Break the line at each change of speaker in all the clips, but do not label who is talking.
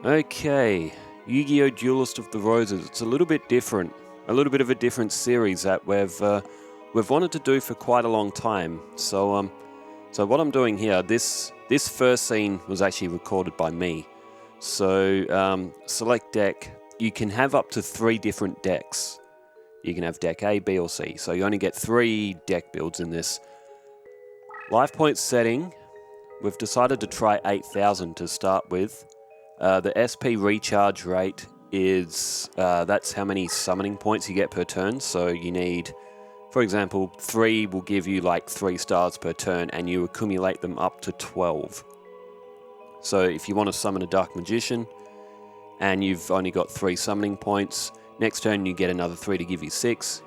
Okay, Yu-Gi-Oh! Duelist of the Roses. It's a little bit different, a little bit of a different series that we've wanted to do for quite a long time. So what I'm doing here, this first scene was actually recorded by me. So select deck. You can have up to 3 different decks. You can have deck A, B, or C. So you only get 3 deck builds in this. Life point setting, we've decided to try 8,000 to start with. The SP recharge rate is, that's how many summoning points you get per turn. So you need, for example, 3 will give you like 3 stars per turn, and you accumulate them up to 12. So if you want to summon a Dark Magician, and you've only got 3 summoning points, next turn you get another 3 to give you 6.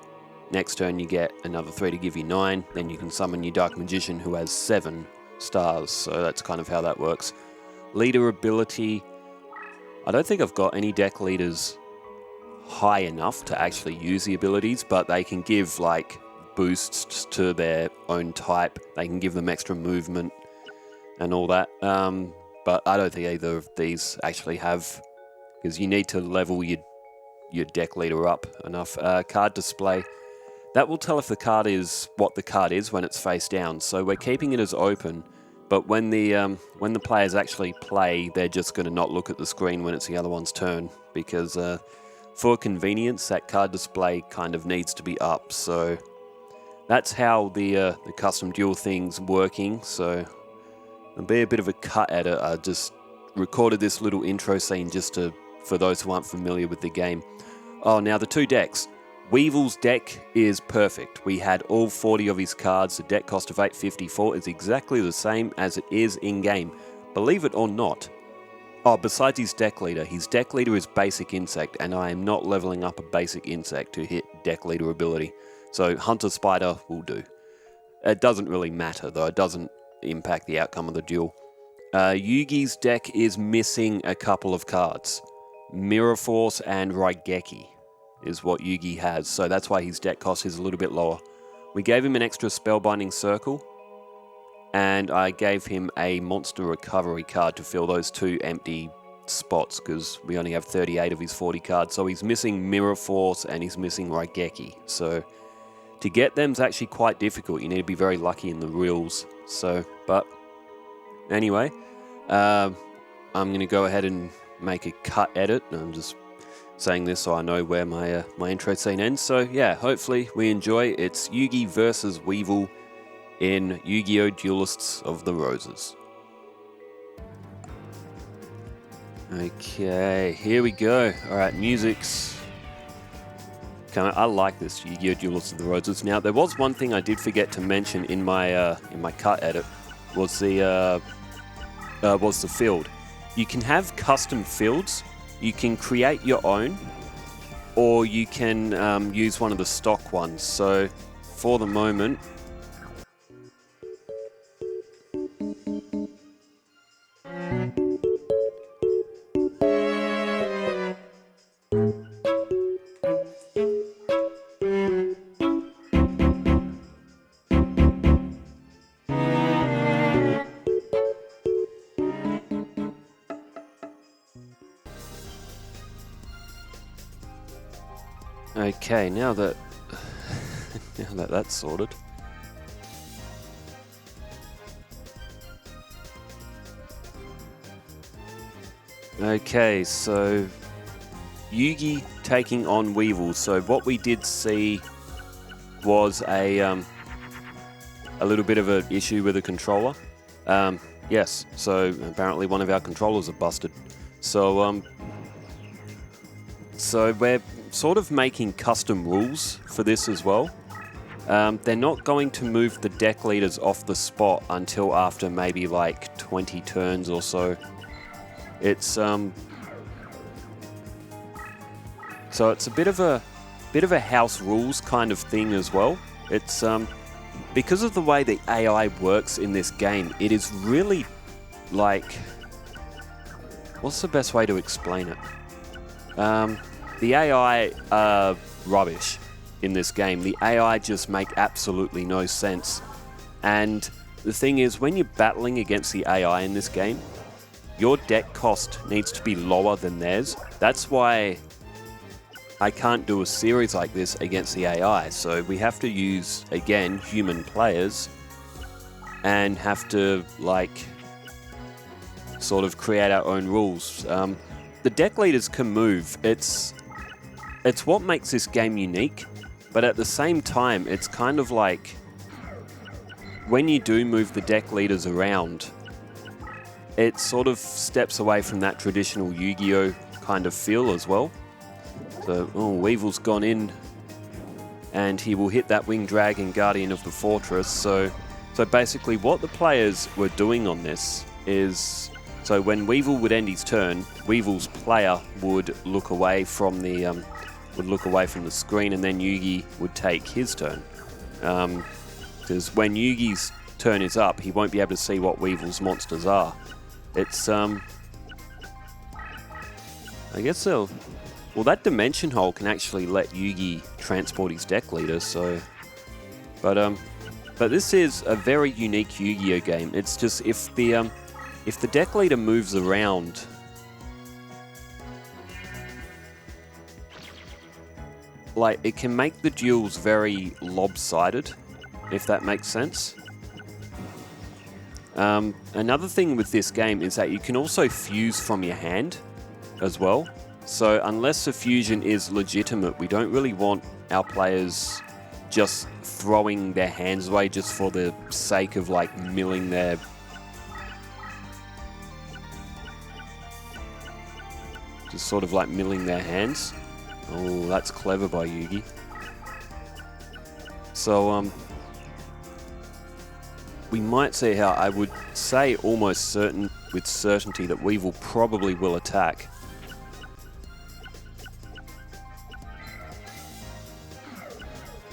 Next turn you get another 3 to give you 9. Then you can summon your Dark Magician who has 7 stars. So that's kind of how that works. Leader ability. I don't think I've got any deck leaders high enough to actually use the abilities, but they can give like boosts to their own type. They can give them extra movement and all that. But I don't think either of these actually have, because you need to level your deck leader up enough. Card display. That will tell if the card is what the card is when it's face down. So we're keeping it as open, but when the players actually play, they're just going to not look at the screen when it's the other one's turn, because for convenience, that card display kind of needs to be up. So that's how the custom duel thing's working. So there'll be a bit of a cut at it. I just recorded this little intro scene just for those who aren't familiar with the game. Oh, now the 2 decks. Weevil's deck is perfect. We had all 40 of his cards. The deck cost of 854 is exactly the same as it is in-game. Believe it or not. Oh, besides his deck leader is basic insect, and I am not leveling up a basic insect to hit deck leader ability. So Hunter Spider will do. It doesn't really matter though. It doesn't impact the outcome of the duel. Yugi's deck is missing a couple of cards. Mirror Force and Raigeki is what Yugi has, so that's why his deck cost is a little bit lower. We gave him an extra Spellbinding Circle, and I gave him a Monster Recovery card to fill those 2 empty spots, because we only have 38 of his 40 cards, so he's missing Mirror Force and he's missing Raigeki. So to get them's actually quite difficult. You need to be very lucky in the reels. So, but anyway, I'm going to go ahead and make a cut edit. I'm just saying this so I know where my intro scene ends. So yeah, hopefully we enjoy. It's Yugi versus Weevil in Yu-Gi-Oh! Duelists of the Roses. Okay, here we go. Alright, music's I like this Yu-Gi-Oh! Duelists of the Roses. Now, there was one thing I did forget to mention in my cut edit, was the field. You can have custom fields. You can create your own, or you can use one of the stock ones. So, for the moment, okay, now that that's sorted. Okay, so Yugi taking on Weevil. So what we did see was a little bit of an issue with the controller. Yes, so apparently one of our controllers are busted. So we're sort of making custom rules for this as well. They're not going to move the deck leaders off the spot until after maybe like 20 turns or so. It's so it's a bit of a house rules kind of thing as well. It's because of the way the AI works in this game, it is really like, what's the best way to explain it? The AI are rubbish in this game. The AI just make absolutely no sense. And the thing is, when you're battling against the AI in this game, your deck cost needs to be lower than theirs. That's why I can't do a series like this against the AI. So we have to use, again, human players and have to, like, sort of create our own rules. The deck leaders can move. It's what makes this game unique, but at the same time, it's kind of like when you do move the deck leaders around, it sort of steps away from that traditional Yu-Gi-Oh kind of feel as well. So, Weevil's gone in, and he will hit that Winged Dragon, Guardian of the Fortress. So basically what the players were doing on this is, so when Weevil would end his turn, Weevil's player would look away from the screen, and then Yugi would take his turn. Because when Yugi's turn is up, he won't be able to see what Weevil's monsters are. It's I guess they'll. Well, that Dimension Hole can actually let Yugi transport his deck leader, so... But this is a very unique Yu-Gi-Oh game. It's just, if the deck leader moves around... Like, it can make the duels very lopsided, if that makes sense. Another thing with this game is that you can also fuse from your hand as well. So unless the fusion is legitimate, we don't really want our players just throwing their hands away just for the sake of, like, milling their... Just sort of like milling their hands. Oh, that's clever by Yugi. So, we might see how I would say almost with certainty that Weevil probably will attack.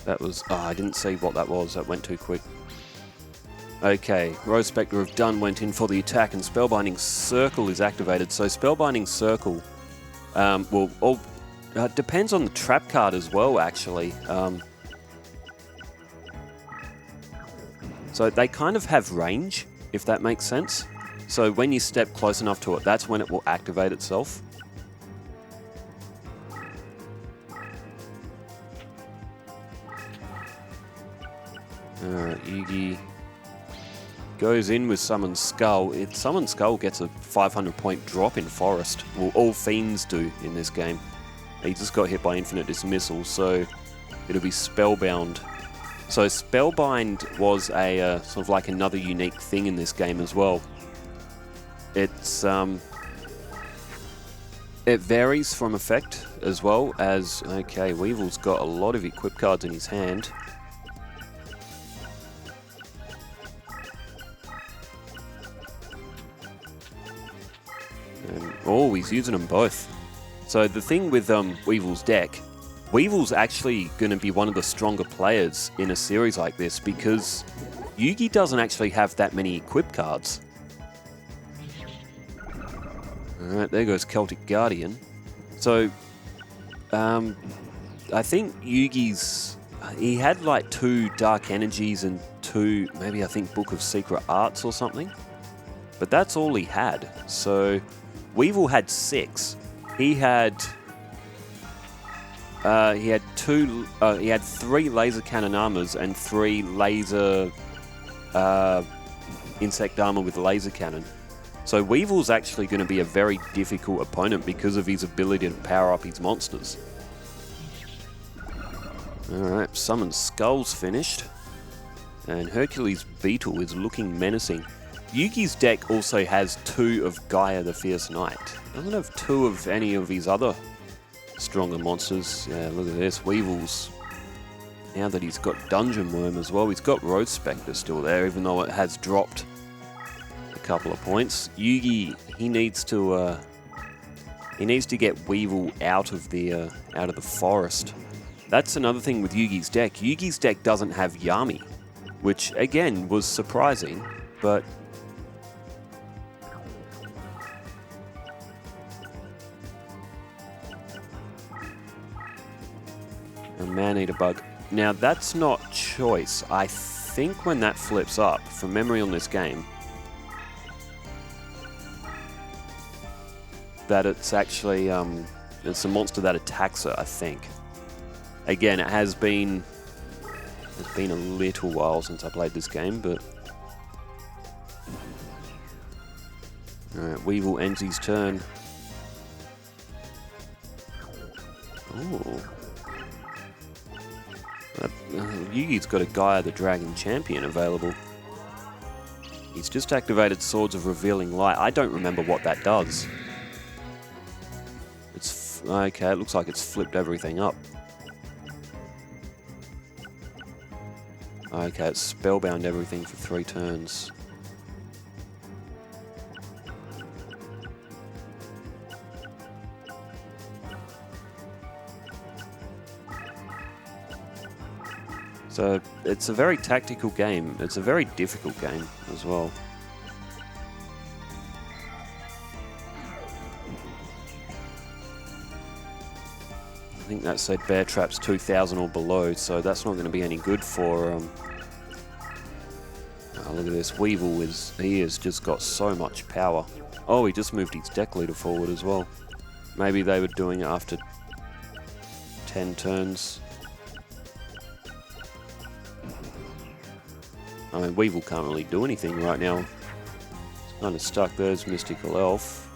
That was... Oh, I didn't see what that was. That went too quick. Okay, Rose Spectre of Dun went in for the attack, and Spellbinding Circle is activated. So Spellbinding Circle... depends on the trap card as well, actually. So they kind of have range, if that makes sense. So when you step close enough to it, that's when it will activate itself. Alright, Yugi goes in with Summon Skull. Summon Skull gets a 500-point drop in Forest. Well, all Fiends do in this game. He just got hit by Infinite Dismissal, so it'll be Spellbound. So Spellbind was a sort of like another unique thing in this game as well. It's it varies from effect as well as... Okay, Weevil's got a lot of equip cards in his hand. And, oh, he's using them both. So the thing with Weevil's deck, Weevil's actually going to be one of the stronger players in a series like this because Yugi doesn't actually have that many equip cards. Alright, there goes Celtic Guardian. So, I think Yugi's... He had like 2 Dark Energies and 2, maybe I think Book of Secret Arts or something. But that's all he had. So, Weevil had 6. He had 3 laser cannon armors and 3 laser insect armor with laser cannon. So Weevil's actually going to be a very difficult opponent because of his ability to power up his monsters. Alright, Summon Skull's finished. And Hercules Beetle is looking menacing. Yugi's deck also has 2 of Gaia the Fierce Knight. Doesn't have 2 of any of his other stronger monsters. Yeah, look at this. Weevil's... Now that he's got Dungeon Worm as well, he's got Rose Spectre still there, even though it has dropped a couple of points. Yugi, he needs to get Weevil out of the forest. That's another thing with Yugi's deck. Yugi's deck doesn't have Yami, which again was surprising, but a Man-Eater Bug. Now that's not choice. I think when that flips up, from memory on this game, that it's actually it's a monster that attacks it, I think. Again, it's been a little while since I played this game, but alright, Weevil ends his turn. Ooh. Yugi's got a Gaia the Dragon Champion available. He's just activated Swords of Revealing Light. I don't remember what that does. It's okay, it looks like it's flipped everything up. Okay, it's spellbound everything for 3 turns. So it's a very tactical game. It's a very difficult game as well. I think that said bear traps 2000 or below, so that's not going to be any good for... Oh, look at this. Weevil he has just got so much power. Oh, he just moved his deck leader forward as well. Maybe they were doing it after 10 turns. I mean, Weevil can't really do anything right now. It's kind of stuck. There's Mystical Elf.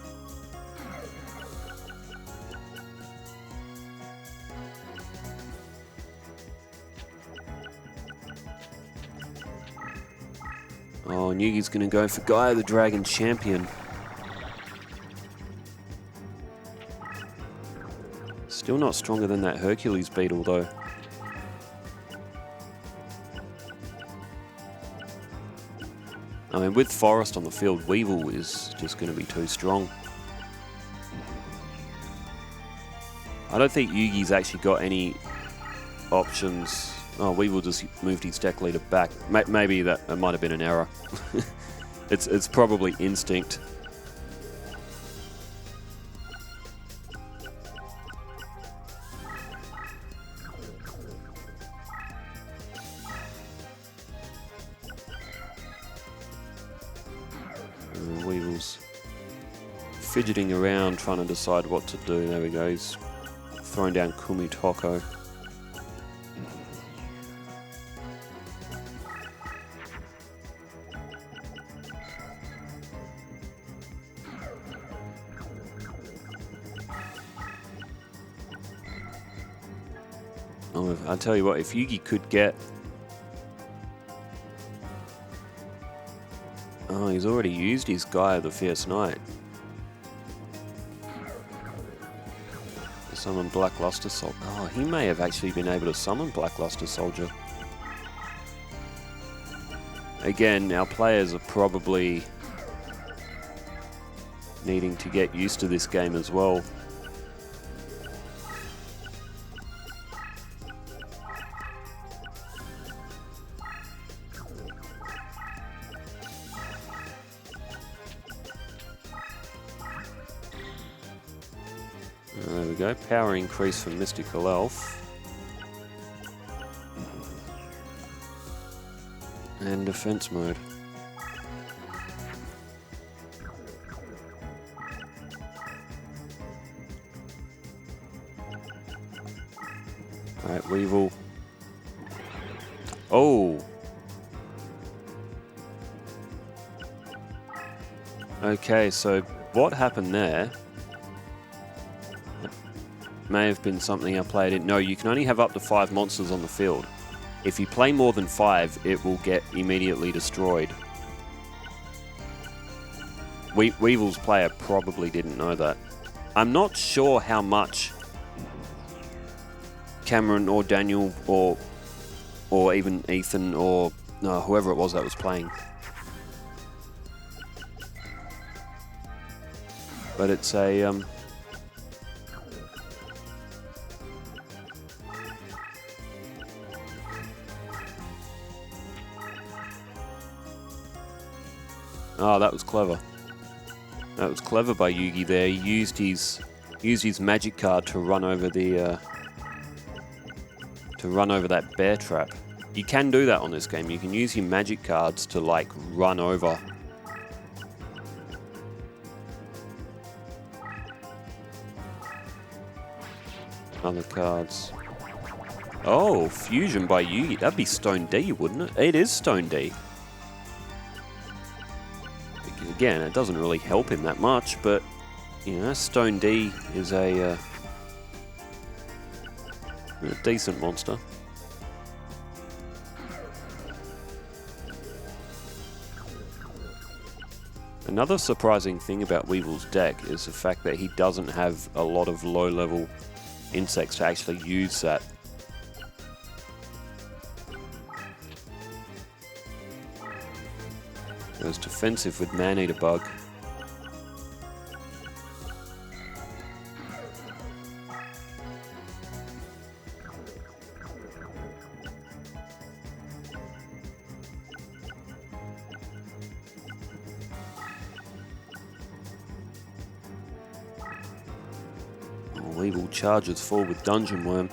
Oh, and Yugi's going to go for Gaia the Dragon Champion. Still not stronger than that Hercules Beetle, though. I mean, with Forest on the field, Weevil is just going to be too strong. I don't think Yugi's actually got any options. Oh, Weevil just moved his deck leader back. Maybe that might have been an error. It's probably instinct. Weevil's fidgeting around trying to decide what to do. There we go, he's throwing down Kumitoko. Oh, I'll tell you what, if Yugi could get... Oh, he's already used his Gaia the Fierce Knight. Summon Blackluster Soldier. Oh, he may have actually been able to summon Blackluster Soldier. Again, our players are probably needing to get used to this game as well. There we go, power increase from Mystical Elf. And defense mode. Alright, Weevil. Oh! Okay, so what happened there may have been something I played in. No, you can only have up to 5 monsters on the field. If you play more than 5, it will get immediately destroyed. Weevil's player probably didn't know that. I'm not sure how much Cameron or Daniel or even Ethan or whoever it was that was playing. But it's a oh, that was clever. That was clever by Yugi there. He used his magic card to run over the that bear trap. You can do that on this game. You can use your magic cards to like run over. Other cards. Oh, Fusion by Yugi. That'd be Stone D, wouldn't it? It is Stone D. Again, it doesn't really help him that much, but, you know, Stone D is a decent monster. Another surprising thing about Weevil's deck is the fact that he doesn't have a lot of low-level insects to actually use that. Goes defensive with Man-Eater Bug. Weevil charges forward with Dungeon Worm.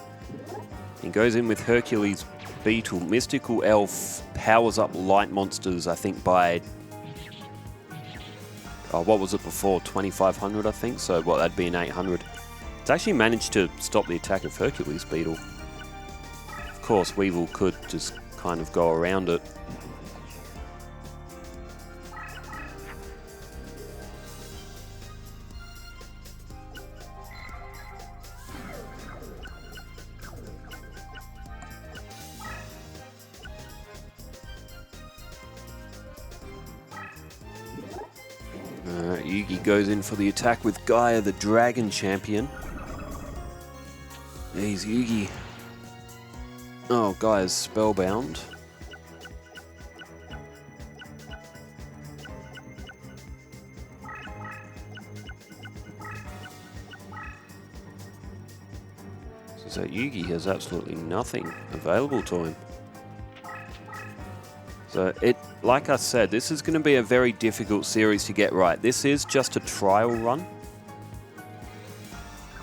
He goes in with Hercules Beetle. Mystical Elf powers up light monsters, I think, by... Oh, what was it before? 2500, I think? So, what, that'd be an 800. It's actually managed to stop the attack of Hercules Beetle. Of course, Weevil could just kind of go around it. Yugi goes in for the attack with Gaia, the Dragon Champion. He's Yugi. Oh, Gaia's spellbound. So Yugi has absolutely nothing available to him. So like I said, this is going to be a very difficult series to get right. This is just a trial run,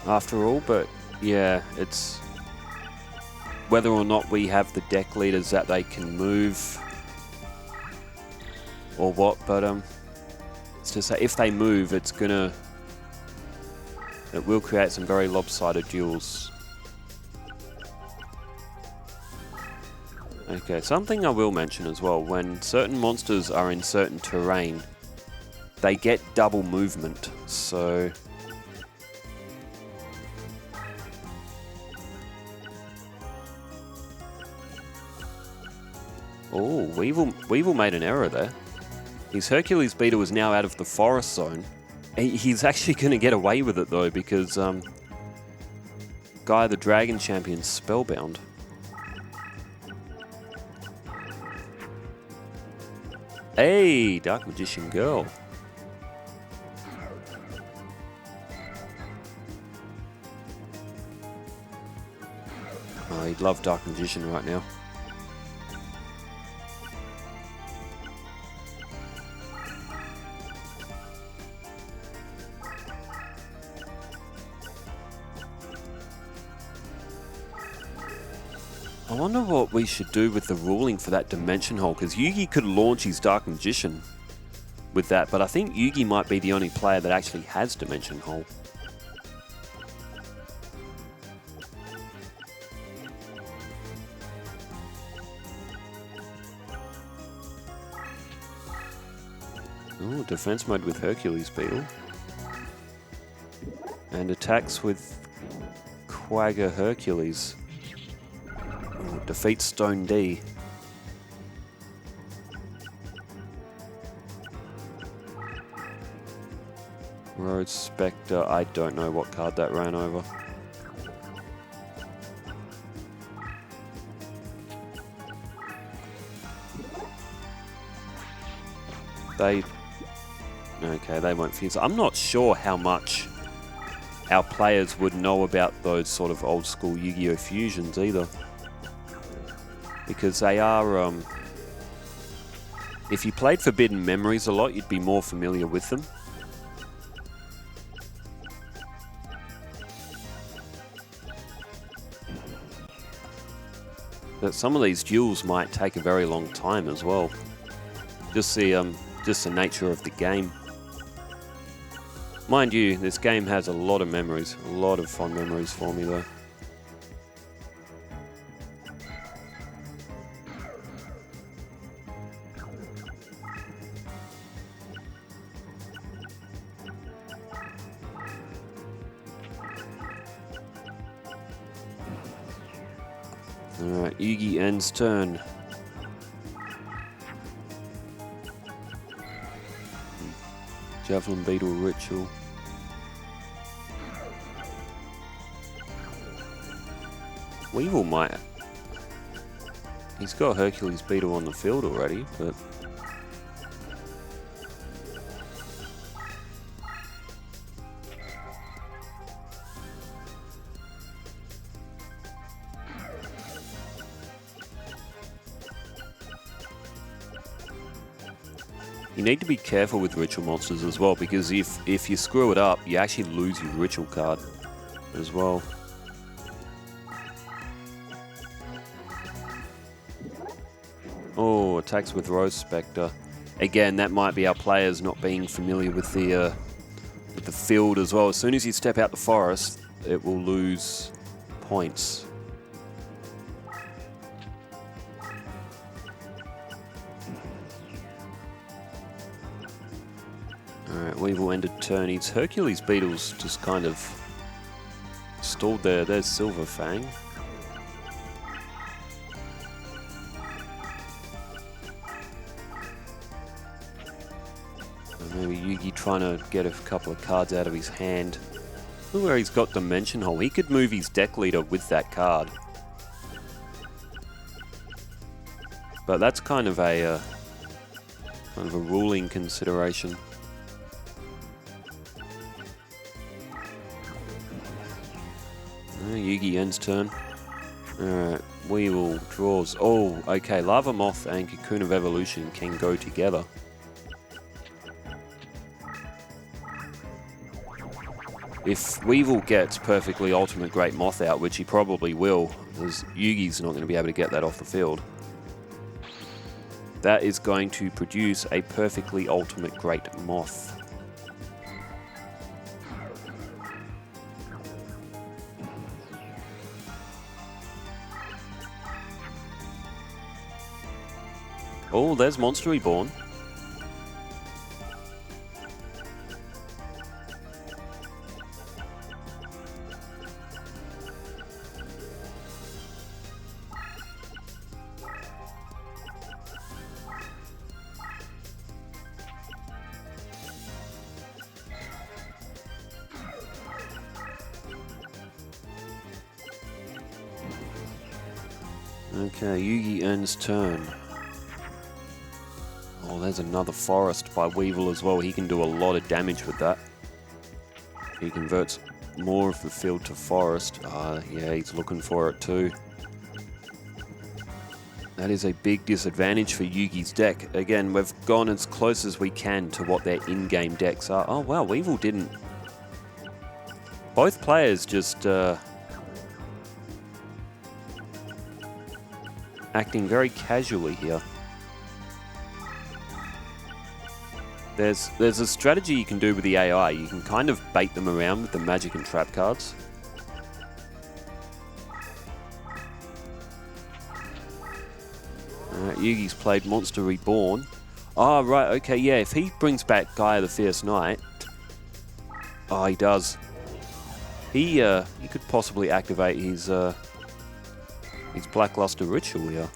after all, but yeah, it's whether or not we have the deck leaders that they can move or what, but it's just that if they move, it will create some very lopsided duels. Okay, something I will mention as well, when certain monsters are in certain terrain, they get double movement, so... Oh, Weevil made an error there. His Hercules Beetle is now out of the forest zone. He's actually going to get away with it though, because Gaia the Dragon Champion's spellbound. Hey, Dark Magician Girl. Oh, he'd love Dark Magician right now. I wonder what we should do with the ruling for that Dimension Hole, because Yugi could launch his Dark Magician with that, but I think Yugi might be the only player that actually has Dimension Hole. Oh, defense mode with Hercules Beetle. And attacks with Quagga Hercules. Defeats Stone D. Road Spectre, I don't know what card that ran over. Okay, they won't fuse. I'm not sure how much our players would know about those sort of old school Yu-Gi-Oh! Fusions either. Because they are, if you played Forbidden Memories a lot, you'd be more familiar with them. But some of these duels might take a very long time as well. Just the nature of the game. Mind you, this game has a lot of memories, a lot of fond memories for me though. Alright, Yugi ends turn. Javelin Beetle Ritual. Weevil might. He's got Hercules Beetle on the field already, but... You need to be careful with ritual monsters as well, because if you screw it up, you actually lose your ritual card as well. Oh, attacks with Rose Spectre. Again, that might be our players not being familiar with the field as well. As soon as you step out the forest, it will lose points. Alright, Weevil ended turn. His Hercules Beetles just kind of stalled there. There's Silver Fang. Maybe Yugi trying to get a couple of cards out of his hand. Look where he's got Dimension Hole. He could move his deck leader with that card. But that's kind of a ruling consideration. Yugi ends turn. Alright, Weevil draws. Oh, okay. Lava Moth and Cocoon of Evolution can go together. If Weevil gets perfectly Ultimate Great Moth out, which he probably will, because Yugi's not going to be able to get that off the field, that is going to produce a perfectly Ultimate Great Moth. Oh, there's Monster Reborn. Okay, Yugi ends turn. Oh, there's another forest by Weevil as well. He can do a lot of damage with that. He converts more of the field to forest. Yeah, he's looking for it too. That is a big disadvantage for Yugi's deck. Again, we've gone as close as we can to what their in-game decks are. Oh wow, Weevil didn't... Both players just... acting very casually here. There's a strategy you can do with the AI. You can kind of bait them around with the magic and trap cards. Yugi's played Monster Reborn. Oh, right, okay, yeah, if he brings back Gaia the Fierce Knight... Oh, he does. He could possibly activate his Blackluster Ritual here.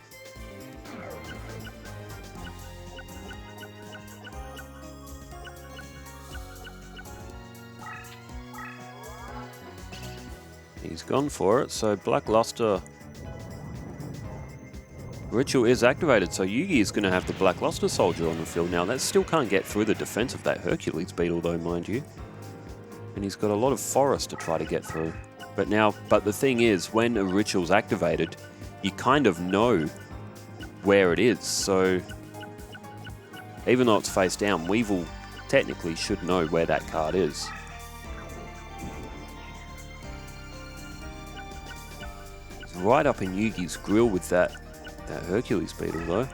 He's gone for it, so Blackluster Ritual is activated, so Yugi is going to have the Blackluster Soldier on the field now. That still can't get through the defense of that Hercules Beetle though, mind you. And he's got a lot of forest to try to get through. But the thing is, when a Ritual's activated, you kind of know where it is, so even though it's face down, Weevil technically should know where that card is. It's right up in Yugi's grill with that Hercules Beetle though.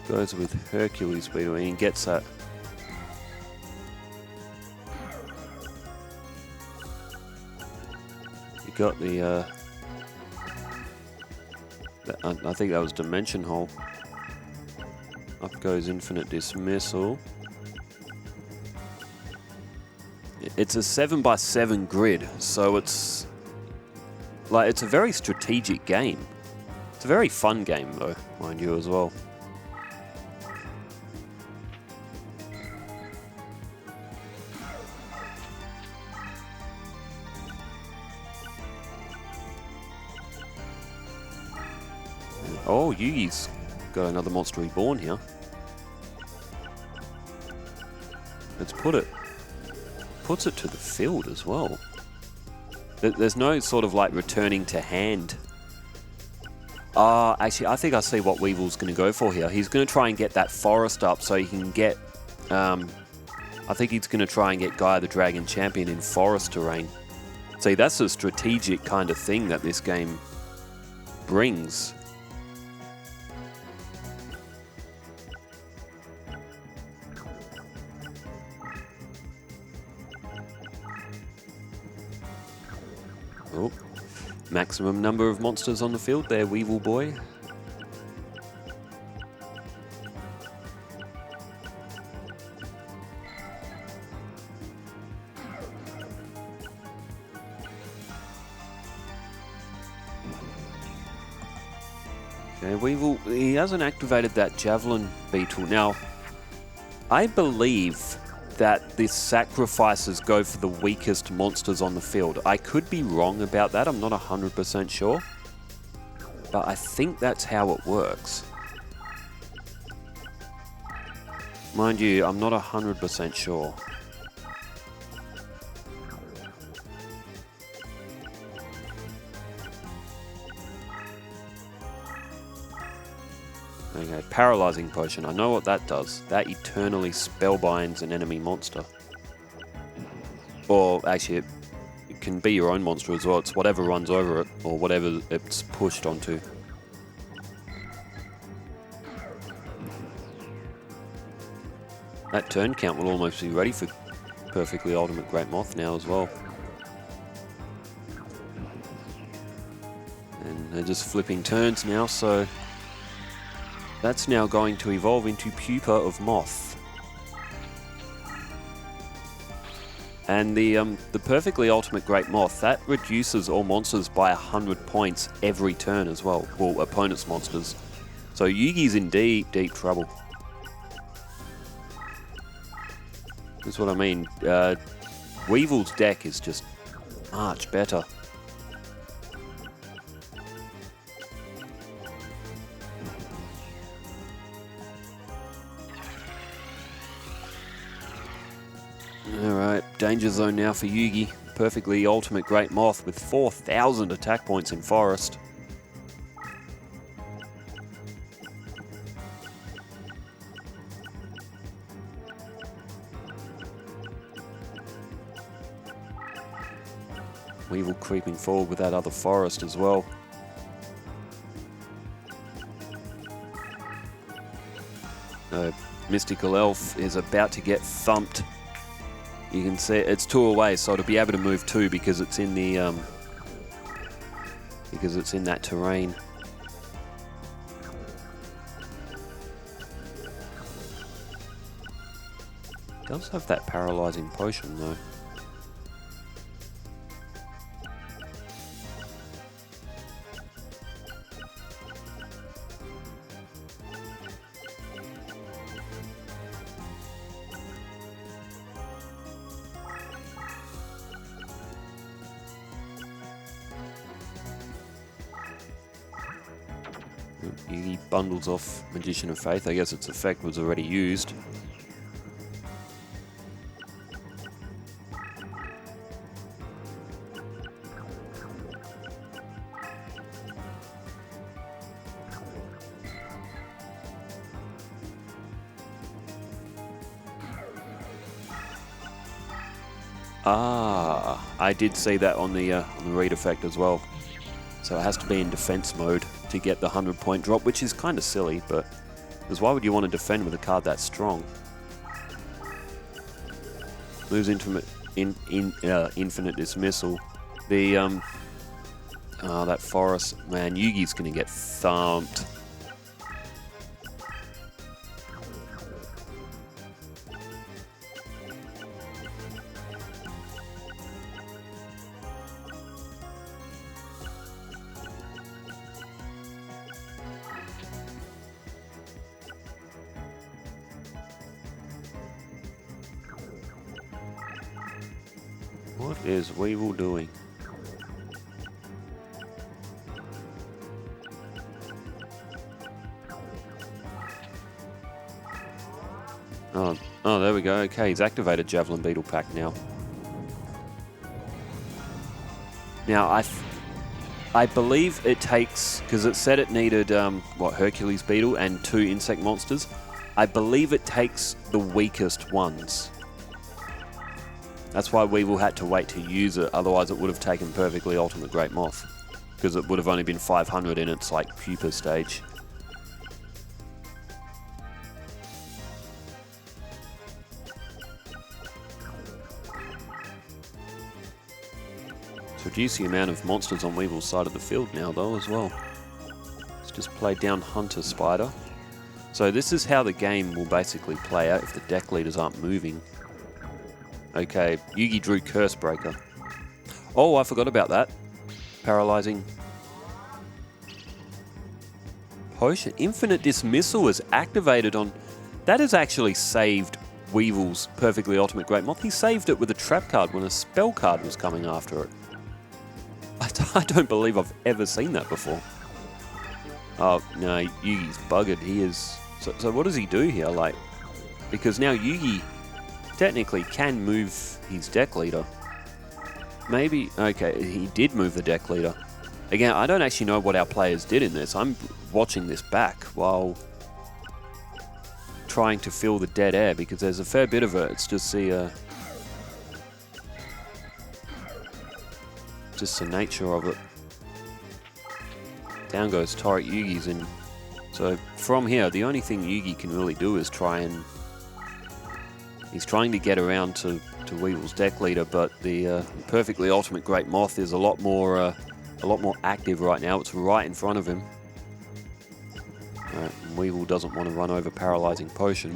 Goes with Hercules Beetle and he gets that. You got the I think that was Dimension Hole. Up goes Infinite Dismissal. It's a 7x7 grid, so it's a very strategic game. It's a very fun game though, mind you, as well. Oh, Yugi's got another monster reborn here. Let's puts it to the field as well. There's no sort of like returning to hand. Actually, I think I see what Weevil's going to go for here. He's going to try and get that forest up so he can get... I think he's going to try and get Gaia the Dragon Champion in forest terrain. See, that's a strategic kind of thing that this game brings. Oh, maximum number of monsters on the field there, Weevil boy. Okay, Weevil, he hasn't activated that Javelin Beetle. Now, I believe that the sacrifices go for the weakest monsters on the field. I could be wrong about that, I'm not 100% sure. But I think that's how it works. Mind you, I'm not 100% sure. Okay, Paralyzing Potion. I know what that does. That eternally spellbinds an enemy monster. Or, actually, it can be your own monster as well. It's whatever runs over it, or whatever it's pushed onto. That turn count will almost be ready for Perfectly Ultimate Great Moth now as well. And they're just flipping turns now, so... that's now going to evolve into Pupa of Moth. And the Perfectly Ultimate Great Moth, that reduces all monsters by 100 points every turn as well. Well, opponent's monsters. So Yugi's in deep, deep trouble. That's what I mean. Weevil's deck is just much better. Alright, danger zone now for Yugi. Perfectly Ultimate Great Moth with 4,000 attack points in Forest. Weevil creeping forward with that other Forest as well. Mystical Elf is about to get thumped. You can see it's 2 away, so to be able to move 2 because it's in the that terrain. Does have that paralyzing potion though. Yugi bundles off Magician of Faith. I guess its effect was already used. Ah, I did see that on the read effect as well. So it has to be in defense mode to get the 100-point drop, which is kind of silly, but because why would you want to defend with a card that strong? Moves into Infinite Dismissal. The Oh, that forest. Man, Yugi's going to get thumped. What is Weevil doing? Oh, there we go. Okay, he's activated Javelin Beetle Pack now. Now, I believe it takes, because it said it needed, Hercules Beetle and 2 insect monsters. I believe it takes the weakest ones. That's why Weevil had to wait to use it, otherwise it would have taken perfectly Ultimate Great Moth. Because it would have only been 500 in its, like, pupa stage. It's reduced the amount of monsters on Weevil's side of the field now, though, as well. Let's just play down Hunter Spider. So this is how the game will basically play out if the deck leaders aren't moving. Okay, Yugi drew Curse Breaker. Oh, I forgot about that. Paralyzing Potion. Infinite Dismissal is activated on... That has actually saved Weevil's Perfectly Ultimate Great Moth. He saved it with a trap card when a spell card was coming after it. I don't believe I've ever seen that before. Oh, no, Yugi's buggered. He is... So what does he do here? Like, because now Yugi technically can move his deck leader. Maybe... Okay, he did move the deck leader. Again, I don't actually know what our players did in this. I'm watching this back while trying to fill the dead air, because there's a fair bit of it. It's just the nature of it. Down goes Torrent Yugi's in. So from here, the only thing Yugi can really do is he's trying to get around to Weevil's deck leader, but the Perfectly Ultimate Great Moth is a lot more active right now. It's right in front of him. Alright, Weevil doesn't want to run over Paralyzing Potion.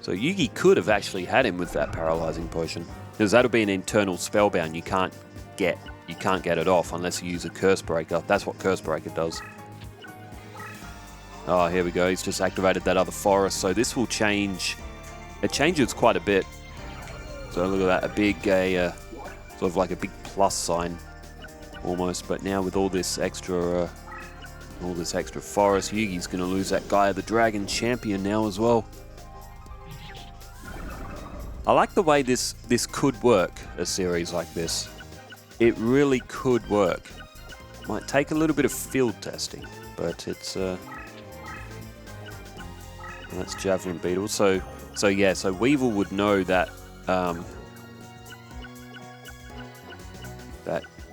So Yugi could have actually had him with that Paralyzing Potion, because that'll be an internal spellbound. You can't get it off unless you use a Curse Breaker. That's what Curse Breaker does. Oh, here we go. He's just activated that other forest. So this will change. It changes quite a bit. So look at that, a big, sort of like a big plus sign, almost. But now with all this extra forest, Yugi's going to lose that Gaia the Dragon champion now as well. I like the way this could work, a series like this. It really could work. Might take a little bit of field testing, but it's that's Javelin Beetle. So yeah, so Weevil would know that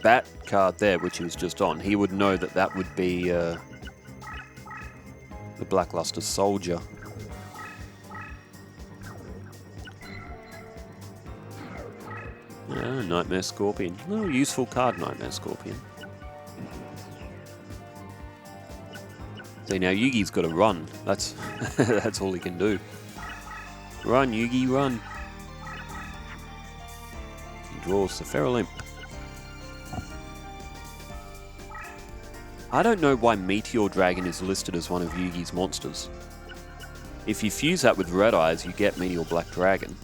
that card there, which he was just on, he would know that that would be the Blackluster Soldier. Nightmare Scorpion. Oh, useful card, Nightmare Scorpion. See, now Yugi's got to run. That's that's all he can do. Run, Yugi, run. He draws the Feral Imp. I don't know why Meteor Dragon is listed as one of Yugi's monsters. If you fuse that with Red Eyes, you get Meteor Black Dragon.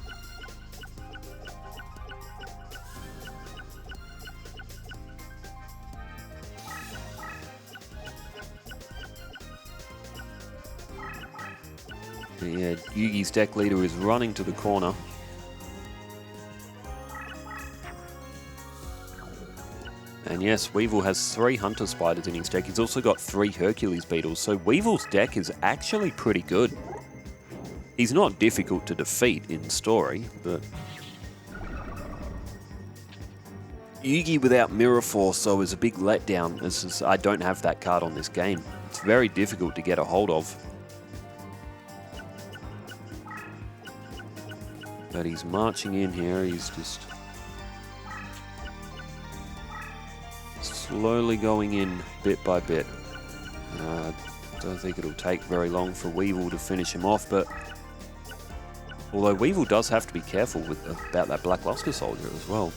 Yeah, Yugi's deck leader is running to the corner. And yes, Weevil has 3 Hunter Spiders in his deck. He's also got 3 Hercules Beetles, so Weevil's deck is actually pretty good. He's not difficult to defeat in story, but... Yugi without Mirror Force, though, is a big letdown. I don't have that card on this game. It's very difficult to get a hold of. But he's marching in here, he's just... slowly going in bit by bit. Don't think it'll take very long for Weevil to finish him off, but although Weevil does have to be careful about that Black Luster Soldier as well.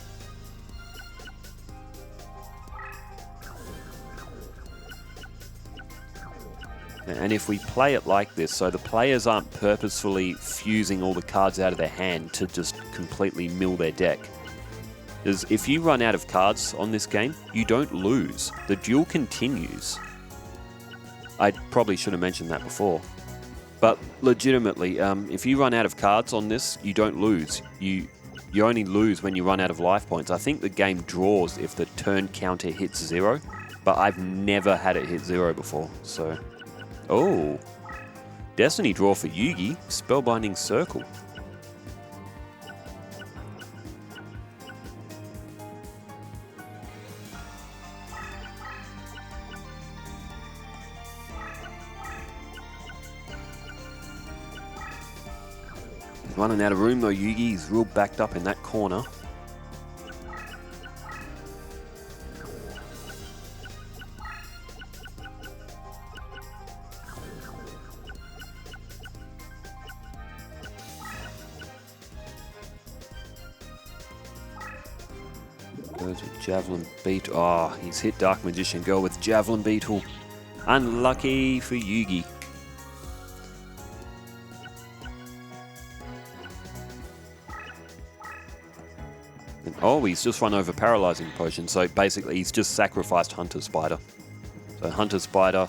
And if we play it like this, so the players aren't purposefully fusing all the cards out of their hand to just completely mill their deck. Because if you run out of cards on this game, you don't lose. The duel continues. I probably should have mentioned that before. But legitimately, if you run out of cards on this, you don't lose. You only lose when you run out of life points. I think the game draws if the turn counter hits 0, but I've never had it hit 0 before, so... Oh, Destiny draw for Yugi, Spellbinding Circle. He's running out of room though, Yugi. He's real backed up in that corner. Goes with Javelin Beetle. Oh, he's hit Dark Magician. Go with Javelin Beetle. Unlucky for Yugi. And, oh, he's just run over Paralyzing Potion. So basically, he's just sacrificed Hunter Spider. So Hunter Spider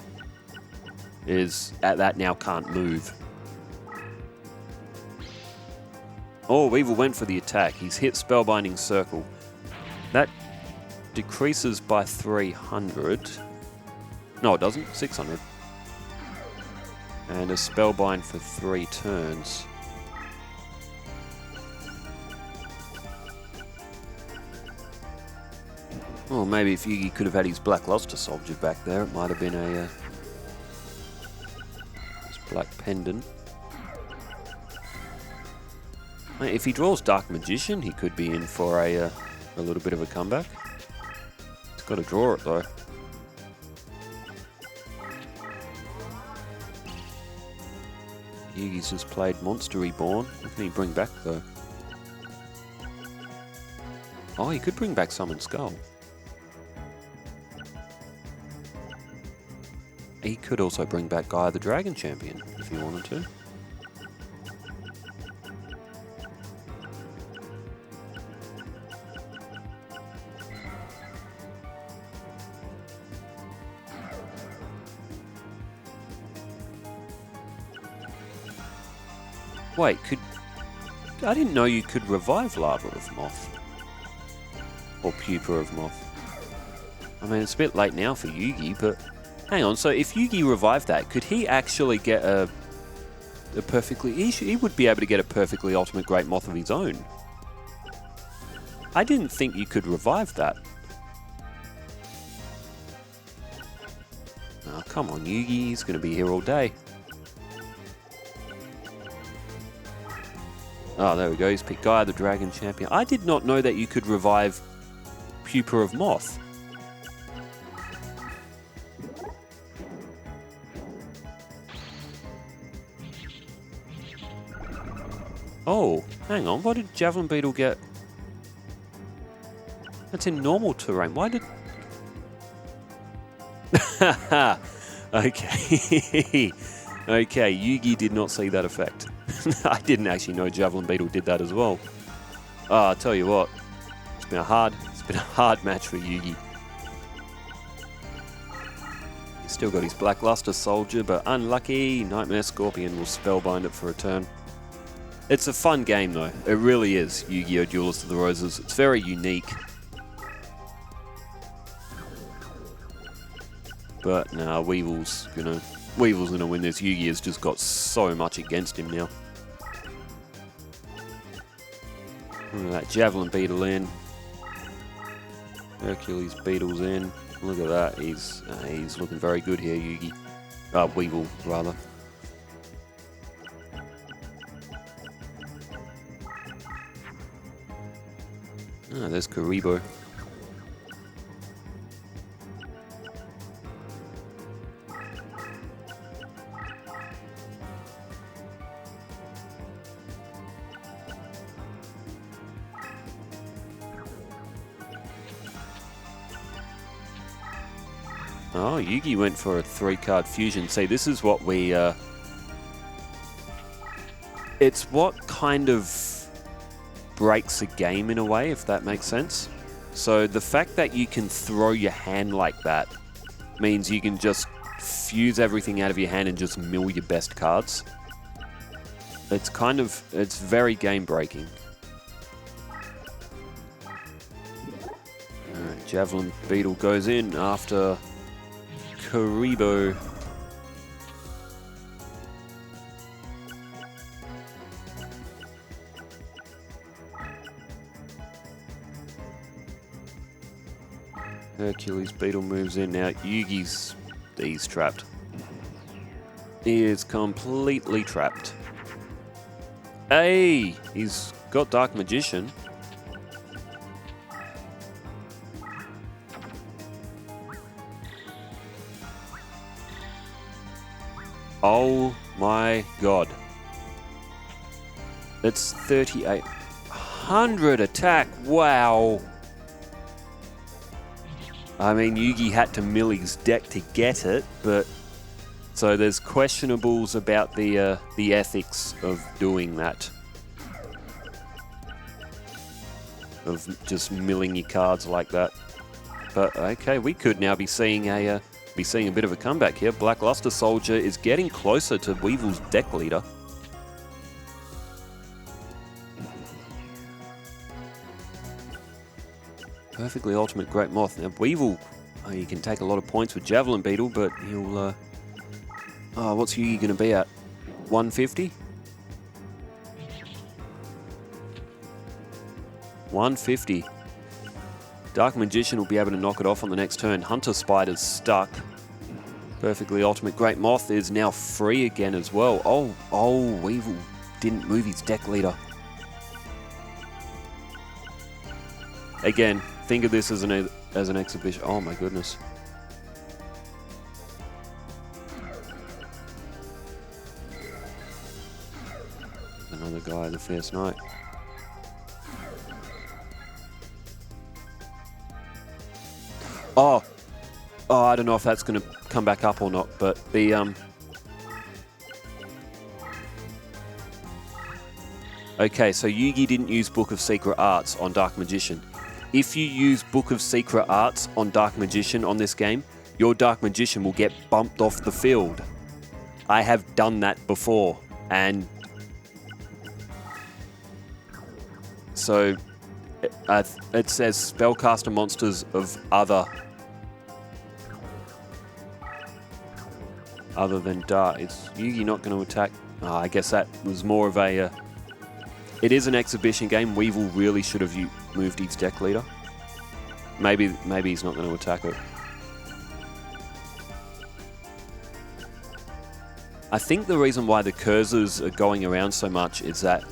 is at that now can't move. Oh, Weevil went for the attack. He's hit Spellbinding Circle. That decreases by 300. No, it doesn't. 600. And a Spellbind for 3 turns. Oh, maybe if Yugi could have had his Black Luster Soldier back there, it might have been a this Black Pendant. If he draws Dark Magician, he could be in for a little bit of a comeback. He's got to draw it though. Yugi's just played Monster Reborn. What can he bring back though? Oh, he could bring back Summon Skull. He could also bring back Gaia the Dragon Champion if he wanted to. Wait, I didn't know you could revive Lava of Moth. Or Pupa of Moth. I mean, it's a bit late now for Yugi, but hang on, so if Yugi revived that, could he actually get a perfectly... He would be able to get a perfectly ultimate Great Moth of his own. I didn't think you could revive that. Oh, come on, Yugi, he's going to be here all day. Oh, there we go. He's picked Gaia the Dragon Champion. I did not know that you could revive Pupa of Moth. Oh, hang on. What did Javelin Beetle get? That's in normal terrain. Why did... Okay. Okay, Yugi did not see that effect. I didn't actually know Javelin Beetle did that as well. Oh, I'll tell you what, it's been a hard match for Yugi. He's still got his Black Luster Soldier, but unlucky, Nightmare Scorpion will spellbind it for a turn. It's a fun game though, it really is, Yu-Gi-Oh! Duelists of the Roses. It's very unique. But nah, Weevil's gonna win this. Yugi has just got so much against him now. Look at that Javelin Beetle in. Hercules Beetle's in. Look at that. He's looking very good here, Yugi. Weevil, rather. There's Karibo. Oh, Yugi went for a 3-card fusion. See, this is what we... it's what kind of breaks a game in a way, if that makes sense. So the fact that you can throw your hand like that means you can just fuse everything out of your hand and just mill your best cards. It's kind of... it's very game breaking. Alright, Javelin Beetle goes in after Karibo. Hercules Beetle moves in now. Yugi's... he's trapped. He is completely trapped. Hey! He's got Dark Magician. Oh my god. That's 3,800 attack. Wow. I mean, Yugi had to mill his deck to get it, but... so there's questionables about the ethics of doing that. Of just milling your cards like that. But, okay, we could now be seeing a bit of a comeback here. Black Luster Soldier is getting closer to Weevil's deck leader. Perfectly Ultimate Great Moth. Now, Weevil, he can take a lot of points with Javelin Beetle, but he'll... oh, what's Yugi going to be at? 150? 150. Dark Magician will be able to knock it off on the next turn. Hunter Spider's stuck. Perfectly Ultimate Great Moth is now free again as well. Oh, Weevil didn't move his deck leader. Again, think of this as an exhibition. Oh my goodness. Another guy, the Fierce Knight. Oh, I don't know if that's going to come back up or not, but the okay, so Yugi didn't use Book of Secret Arts on Dark Magician. If you use Book of Secret Arts on Dark Magician on this game, your Dark Magician will get bumped off the field. I have done that before, and so it says spellcaster monsters of other than Dark. Is Yugi not going to attack? Oh, I guess that was more of a... it is an exhibition game. Weevil really should have moved his deck leader. Maybe he's not going to attack it. I think the reason why the cursors are going around so much is that...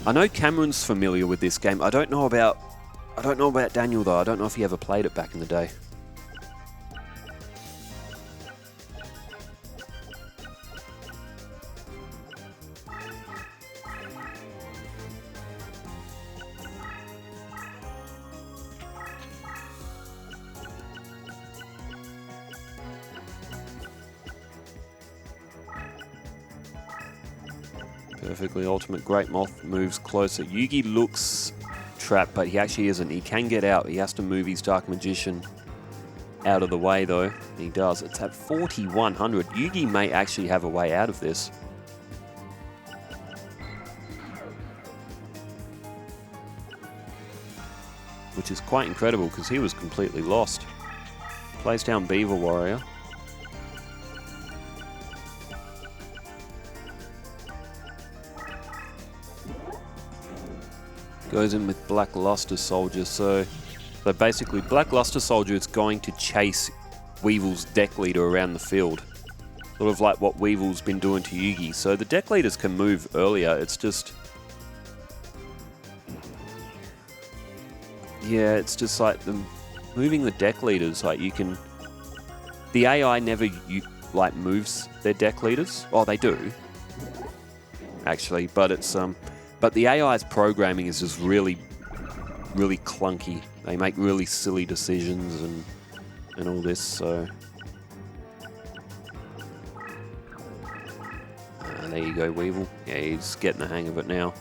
I know Cameron's familiar with this game. I don't know about Daniel though. I don't know if he ever played it back in the day. Perfectly Ultimate Great Moth moves closer. Yugi looks trapped, but he actually isn't. He can get out. He has to move his Dark Magician out of the way, though. He does. It's at 4,100. Yugi may actually have a way out of this. Which is quite incredible, because he was completely lost. Plays down Beaver Warrior. Goes in with Black Luster Soldier, so basically Black Luster Soldier is going to chase Weevil's deck leader around the field. Sort of like what Weevil's been doing to Yugi. So the deck leaders can move earlier, it's just... yeah, it's just like moving the deck leaders, like you can... the AI never moves their deck leaders. Oh, they do. Actually, but it's... but the AI's programming is just really, really clunky. They make really silly decisions, and and all this, so... there you go, Weevil. Yeah, he's getting the hang of it now.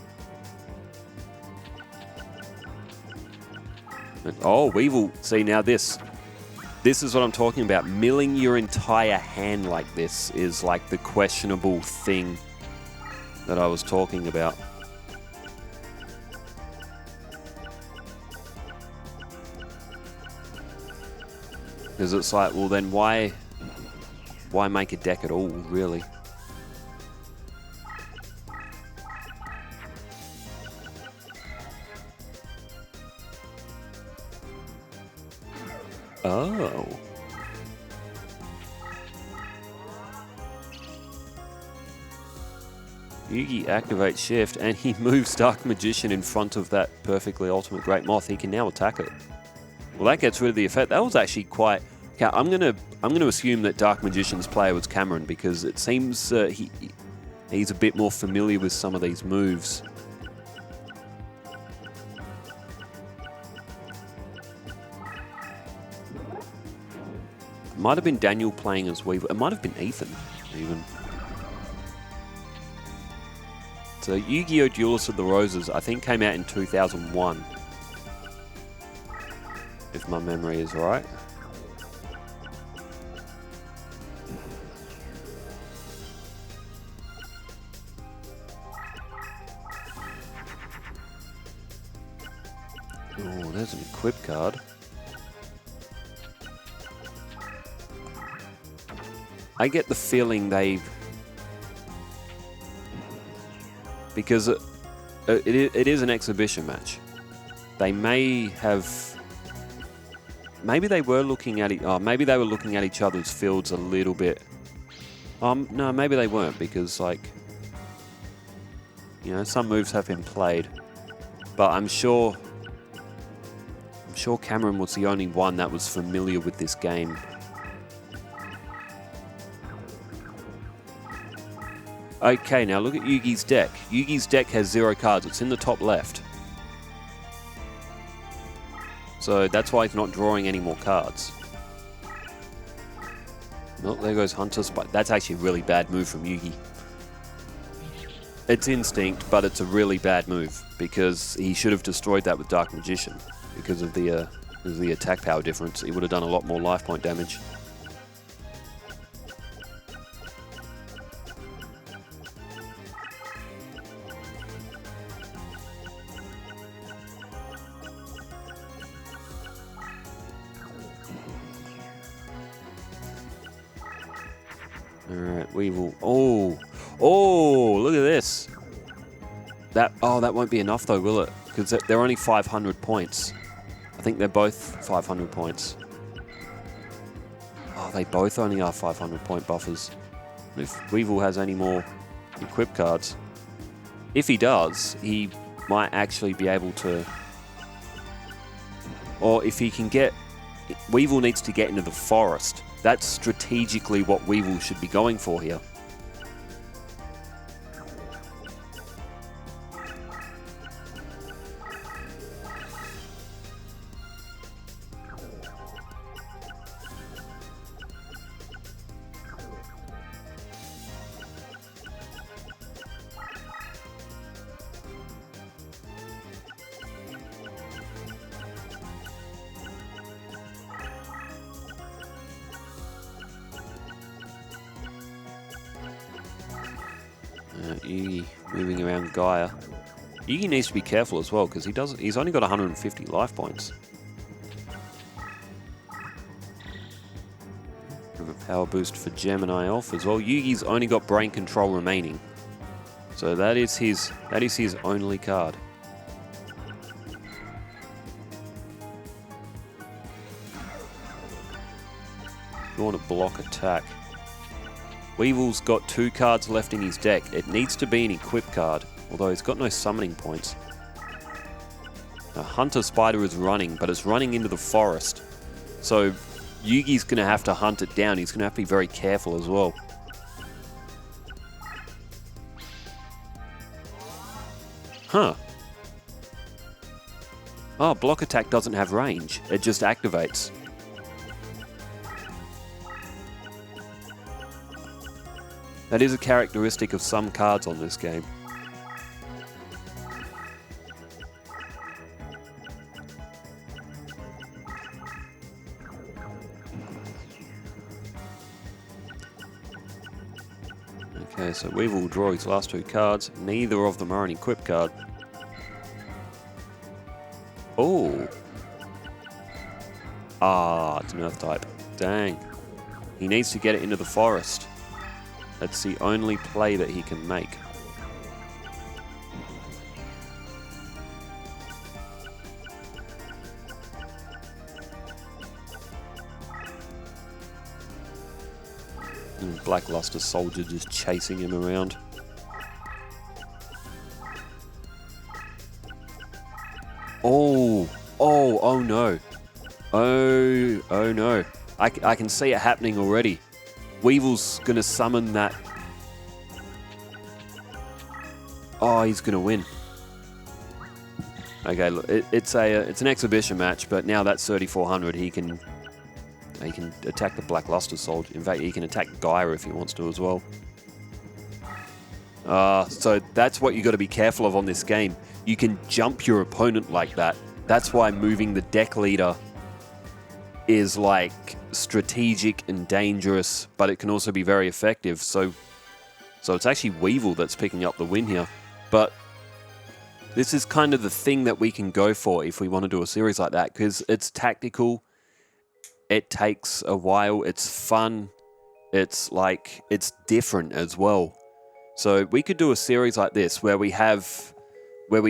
Oh, Weevil. See, now this is what I'm talking about. Milling your entire hand like this is like the questionable thing that I was talking about. Because it's like, well then why make a deck at all, really? Oh. Yugi activates Shift and he moves Dark Magician in front of that perfectly ultimate Great Moth. He can now attack it. Well, that gets rid of the effect. That was actually quite... Okay, I'm gonna assume that Dark Magician's player was Cameron because it seems he's a bit more familiar with some of these moves. Might have been Daniel playing as Weevil. It might have been Ethan, even. So Yu-Gi-Oh! Duelists of the Roses, I think, came out in 2001. If my memory is right. Oh, there's an equip card. I get the feeling they've... Because it is an exhibition match. They may have... Maybe they were looking at it... Oh, maybe they were looking at each other's fields a little bit. No, maybe they weren't because, like... You know, some moves have been played. But I'm sure Cameron was the only one that was familiar with this game. Okay, now look at Yugi's deck. Yugi's deck has 0 cards. It's in the top left. So that's why he's not drawing any more cards. Oh, there goes Hunter Spider. That's actually a really bad move from Yugi. It's instinct, but it's a really bad move because he should have destroyed that with Dark Magician because of the attack power difference. He would have done a lot more life point damage. Alright, Weevil. Oh, look at this. That won't be enough though, will it? Because they're only 500 points. I think they're both 500 points. Oh, they both only are 500 point buffers. If Weevil has any more equip cards. If he does, he might actually be able to... Or if he can get... Weevil needs to get into the forest. That's strategically what Weevil should be going for here. Yugi moving around Gaia. Yugi needs to be careful as well because he's only got 150 life points. Have a power boost for Gemini Elf as well. Yugi's only got brain control remaining. So that is his only card. You want to block attack. Weevil's got 2 cards left in his deck. It needs to be an equip card, although he's got no summoning points. Now, Hunter Spider is running, but it's running into the forest. So Yugi's going to have to hunt it down. He's going to have to be very careful as well. Huh. Oh, block attack doesn't have range. It just activates. That is a characteristic of some cards on this game. Okay, so Weevil will draw his last 2 cards. Neither of them are an equip card. Oh. Ah, it's an Earth type. Dang. He needs to get it into the forest. That's the only play that he can make. Blackluster Soldier just chasing him around. Oh no. Oh no. I can see it happening already. Weevil's gonna summon that. Oh, he's gonna win. Okay, look, it's an exhibition match, but now that's 3,400. He can attack the Blackluster Soldier. In fact, he can attack Gaia if he wants to as well. So that's what you got to be careful of on this game. You can jump your opponent like that. That's why moving the deck leader is like strategic and dangerous, but it can also be very effective. So it's actually Weevil that's picking up the win here. But this is kind of the thing that we can go for if we want to do a series like that, because it's tactical. It takes a while. It's fun. It's different as well. So we could do a series like this where we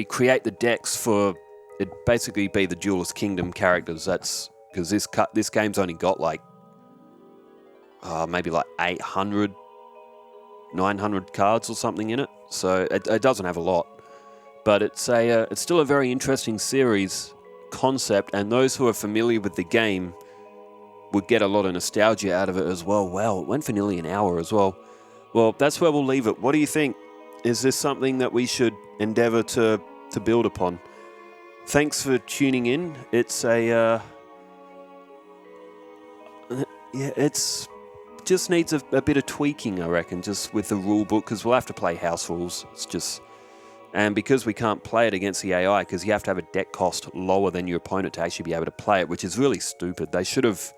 create the decks for it basically be the Duelist Kingdom characters. That's because this game's only got like maybe like 800, 900 cards or something in it. So it doesn't have a lot, but it's still a very interesting series concept, and those who are familiar with the game would get a lot of nostalgia out of it as well. Wow, it went for nearly an hour as well. Well, that's where we'll leave it. What do you think? Is this something that we should endeavor to build upon? Thanks for tuning in. It's it's just needs a bit of tweaking, I reckon, just with the rule book, because we'll have to play house rules. And because we can't play it against the AI, because you have to have a deck cost lower than your opponent to actually be able to play it, which is really stupid. They should have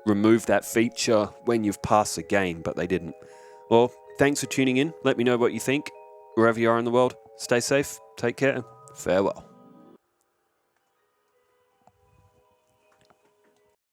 removed that feature when you've passed the game, but they didn't. Well, thanks for tuning in. Let me know what you think. Wherever you are in the world, stay safe, take care, farewell.